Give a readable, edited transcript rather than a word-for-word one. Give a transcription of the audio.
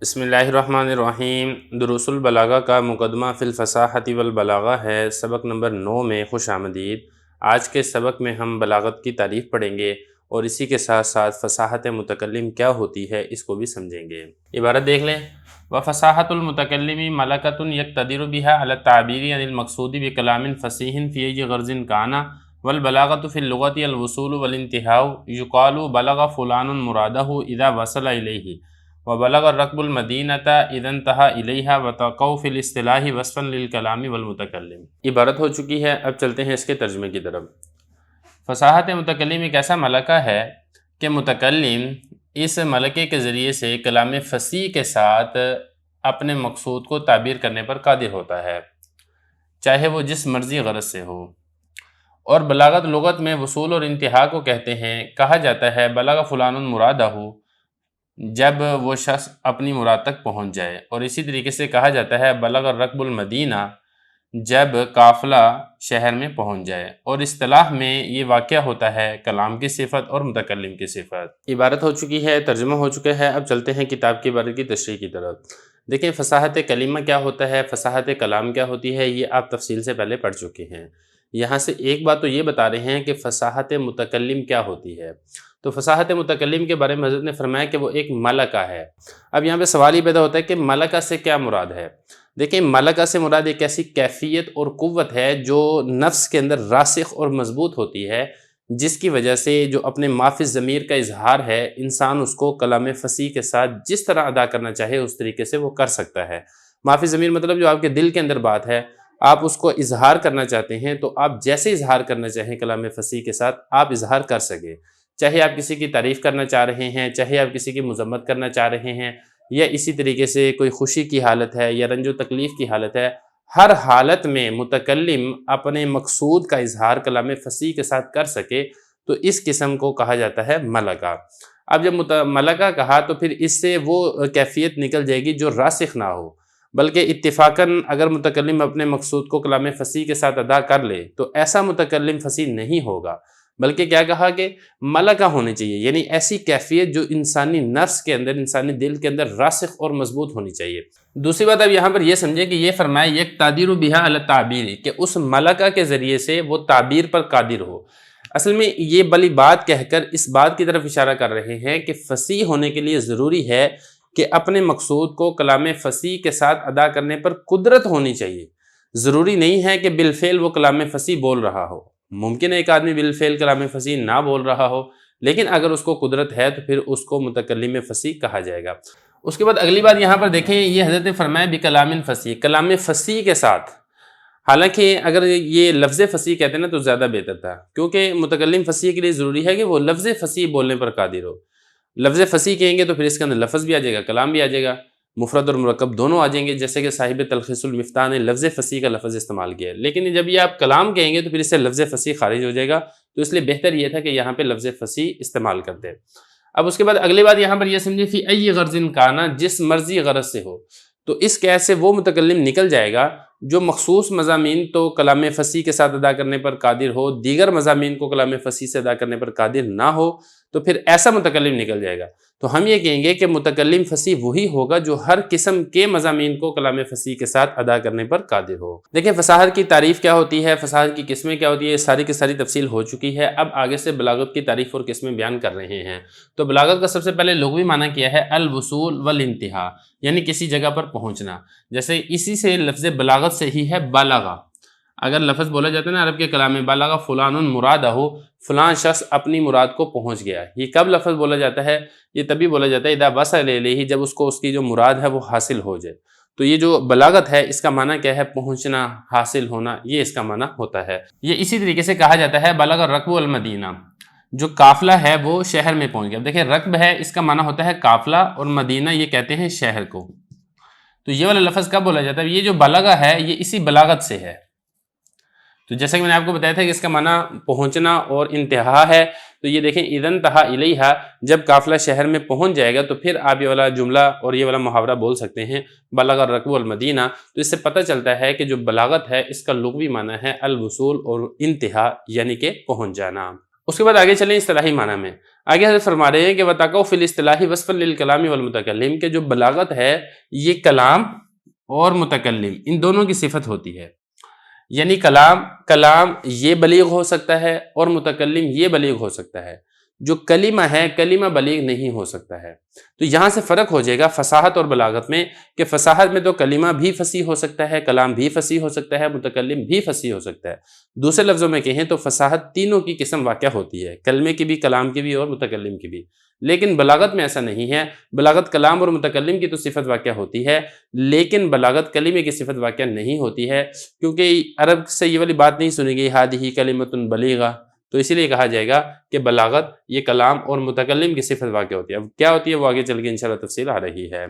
بسم اللہ الرحمن الرحیم۔ دروس البلاغہ کا مقدمہ فی الفصاحۃ والبلاغہ ہے، سبق نمبر 9 میں خوش آمدید۔ آج کے سبق میں ہم بلاغت کی تعریف پڑھیں گے اور اسی کے ساتھ ساتھ فصاحت متکلم کیا ہوتی ہے اس کو بھی سمجھیں گے۔ عبارت دیکھ لیں، وفصاحت المتکلم ملکۃ یقتدر بها علی التعبیر عن المقصود بکلام فصیح فی ای غرض کان، والبلاغۃ فی اللغۃ الوصول والانتہاء، یقال بلغ فلان مرادہ اذا وصل الیہ، وبلغ الركب المدینۃ اذا انتہا الیہا، وتقع فی الاصطلاح وصفا للکلام والمتکلم۔ عبارت ہو چکی ہے، اب چلتے ہیں اس کے ترجمے کی طرف۔ فصاحت متکلم ایک ایسا ملکہ ہے کہ متکلم اس ملکے کے ذریعے سے کلام فصیح کے ساتھ اپنے مقصود کو تعبیر کرنے پر قادر ہوتا ہے، چاہے وہ جس مرضی غرض سے ہو۔ اور بلاغت لغت میں وصول اور انتہا کو کہتے ہیں۔ کہا جاتا ہے بلغ فلان مرادہ، جب وہ شخص اپنی مراد تک پہنچ جائے، اور اسی طریقے سے کہا جاتا ہے بلغ الركب المدینہ، جب قافلہ شہر میں پہنچ جائے، اور اصطلاح میں یہ واقعہ ہوتا ہے کلام کی صفت اور متکلم کی صفت۔ عبارت ہو چکی ہے، ترجمہ ہو چکا ہے، اب چلتے ہیں کتاب کی عبارت کی تشریح کی طرف۔ دیکھیں فصاحت کلمہ کیا ہوتا ہے، فصاحت کلام کیا ہوتی ہے، یہ آپ تفصیل سے پہلے پڑھ چکے ہیں۔ یہاں سے ایک بات تو یہ بتا رہے ہیں کہ فصاحت متکلم کیا ہوتی ہے۔ تو فصاحت متکلم کے بارے میں حضرت نے فرمایا کہ وہ ایک ملکہ ہے۔ اب یہاں پہ سوال ہی پیدا ہوتا ہے کہ ملکہ سے کیا مراد ہے۔ دیکھیں ملکہ سے مراد ایک ایسی کیفیت اور قوت ہے جو نفس کے اندر راسخ اور مضبوط ہوتی ہے، جس کی وجہ سے جو اپنے مافی ضمیر کا اظہار ہے، انسان اس کو کلام فصیح کے ساتھ جس طرح ادا کرنا چاہے اس طریقے سے وہ کر سکتا ہے۔ مافی ضمیر مطلب جو آپ کے دل کے اندر بات ہے، آپ اس کو اظہار کرنا چاہتے ہیں تو آپ جیسے اظہار کرنا چاہیں کلام فصیح کے ساتھ آپ اظہار کر سکیں، چاہے آپ کسی کی تعریف کرنا چاہ رہے ہیں، چاہے آپ کسی کی مذمت کرنا چاہ رہے ہیں، یا اسی طریقے سے کوئی خوشی کی حالت ہے یا رنج و تکلیف کی حالت ہے، ہر حالت میں متکلم اپنے مقصود کا اظہار کلام فصیح کے ساتھ کر سکے تو اس قسم کو کہا جاتا ہے ملکہ۔ اب جب ملکہ کہا تو پھر اس سے وہ کیفیت نکل جائے گی جو راسخ نہ ہو، بلکہ اتفاقاً اگر متکلم اپنے مقصود کو کلام فصیح کے ساتھ ادا کر لے تو ایسا متکلم فصیح نہیں ہوگا، بلکہ کیا کہا کہ ملکہ ہونے چاہیے، یعنی ایسی کیفیت جو انسانی نفس کے اندر، انسانی دل کے اندر راسخ اور مضبوط ہونی چاہیے۔ دوسری بات اب یہاں پر یہ سمجھیں کہ یہ فرمایا یقتدر بها علی التعبیر، کہ اس ملکہ کے ذریعے سے وہ تعبیر پر قادر ہو۔ اصل میں یہ بلی بات کہہ کر اس بات کی طرف اشارہ کر رہے ہیں کہ فصیح ہونے کے لیے ضروری ہے کہ اپنے مقصود کو کلام فصیح کے ساتھ ادا کرنے پر قدرت ہونی چاہیے۔ ضروری نہیں ہے کہ بالفعل وہ کلام فصیح بول رہا ہو، ممکن ہے ایک آدمی بالفعل کلام فصیح نہ بول رہا ہو، لیکن اگر اس کو قدرت ہے تو پھر اس کو متکلم فصیح کہا جائے گا۔ اس کے بعد اگلی بات یہاں پر دیکھیں، یہ حضرت نے فرمایا بکلام فصیح، کلام فصیح کے ساتھ۔ حالانکہ اگر یہ لفظ فصیح کہتے ہیں نا تو زیادہ بہتر تھا، کیونکہ متکلم فصیح کے لیے ضروری ہے کہ وہ لفظ فصیح بولنے پر قادر ہو۔ لفظ فصیح کہیں گے تو پھر اس کے اندر لفظ بھی آ جائے گا، کلام بھی آ جائے گا، مفرد اور مرکب دونوں آ جائیں گے، جیسے کہ صاحب تلخیص المفتاح نے لفظ فصیح کا لفظ استعمال کیا ہے۔ لیکن جب یہ آپ کلام کہیں گے تو پھر اس سے لفظ فصیح خارج ہو جائے گا، تو اس لیے بہتر یہ تھا کہ یہاں پہ لفظ فصیح استعمال کرتے ہیں۔ اب اس کے بعد اگلی بات یہاں پر یہ سمجھے فی ای غرض کانا، جس مرضی غرض سے ہو، تو اس قید سے وہ متکلم نکل جائے گا جو مخصوص مضامین تو کلام فصیح کے ساتھ ادا کرنے پر قادر ہو، دیگر مضامین کو کلام فصیح سے ادا کرنے پر قادر نہ ہو، تو پھر ایسا متکلم نکل جائے گا۔ تو ہم یہ کہیں گے کہ متکلم فصیح وہی ہوگا جو ہر قسم کے مضامین کو کلام فصیح کے ساتھ ادا کرنے پر قادر ہو۔ دیکھیں فصاحت کی تعریف کیا ہوتی ہے، فصاحت کی قسمیں کیا ہوتی ہے، یہ ساری کی ساری تفصیل ہو چکی ہے۔ اب آگے سے بلاغت کی تعریف اور قسمیں بیان کر رہے ہیں۔ تو بلاغت کا سب سے پہلے لغوی معنی کیا ہے، الوصول والانتہا، یعنی کسی جگہ پر پہنچنا۔ جیسے اسی سے لفظ بلاغت سے ہی ہے بلغہ۔ اگر لفظ بولا جاتا ہے نا عرب کے کلام میں، بلغ فلان مرادہ، فلان شخص اپنی مراد کو پہنچ گیا، یہ کب لفظ بولا جاتا ہے؟ یہ تبھی بولا جاتا ہے اذا وصل الیہ، جب اس کو اس کی جو مراد ہے وہ حاصل ہو جائے۔ تو یہ جو بلاغت ہے اس کا معنی کیا ہے؟ پہنچنا، حاصل ہونا، یہ اس کا معنی ہوتا ہے۔ یہ اسی طریقے سے کہا جاتا ہے بلغ الركب المدینہ، جو قافلہ ہے وہ شہر میں پہنچ گیا۔ دیکھیں رکب ہے، اس کا معنی ہوتا ہے قافلہ، اور مدینہ یہ کہتے ہیں شہر کو۔ تو یہ والا لفظ کب بولا جاتا ہے؟ یہ جو بلغہ ہے یہ اسی بلاغت سے ہے۔ تو جیسا کہ میں نے آپ کو بتایا تھا کہ اس کا معنی پہنچنا اور انتہا ہے، تو یہ دیکھیں اذا انتہا الیہا، جب قافلہ شہر میں پہنچ جائے گا تو پھر آپ یہ والا جملہ اور یہ والا محاورہ بول سکتے ہیں بلغ الركب المدینہ۔ تو اس سے پتہ چلتا ہے کہ جو بلاغت ہے اس کا لغوی معنی ہے الوصول اور انتہا، یعنی کہ پہنچ جانا۔ اس کے بعد آگے چلیں اصطلاحی معنی میں. آگے حضرت فرما رہے ہیں کہ وَتَقَعُ فِي الْاِصْطِلَاحِ وَصْفًا لِلْكَلَامِ وَالْمُتَكَلِّمِ کہ جو بلاغت ہے یہ کلام اور متکلم ان دونوں کی صفت ہوتی ہے. یعنی کلام یہ بلیغ ہو سکتا ہے اور متکلم یہ بلیغ ہو سکتا ہے. جو کلمہ ہے کلمہ بلیغ نہیں ہو سکتا ہے. تو یہاں سے فرق ہو جائے گا فصاحت اور بلاغت میں کہ فصاحت میں تو کلمہ بھی فصیح ہو سکتا ہے، کلام بھی فصیح ہو سکتا ہے، متکلم بھی فصیح ہو سکتا ہے. دوسرے لفظوں میں کہیں تو فصاحت تینوں کی قسم واقع ہوتی ہے، کلمے کی بھی، کلام کی بھی اور متکلم کی بھی. لیکن بلاغت میں ایسا نہیں ہے. بلاغت کلام اور متکلم کی تو صفت واقع ہوتی ہے لیکن بلاغت کلمے کی صفت واقع نہیں ہوتی ہے، کیونکہ عرب سے یہ والی بات نہیں سنی گئی ہادہ کلمۃ بلیغہ. تو اسی لیے کہا جائے گا کہ بلاغت یہ کلام اور متکلم کی صفت واقع ہوتی ہے. اب کیا ہوتی ہے وہ آگے چل کے انشاءاللہ تفصیل آ رہی ہے.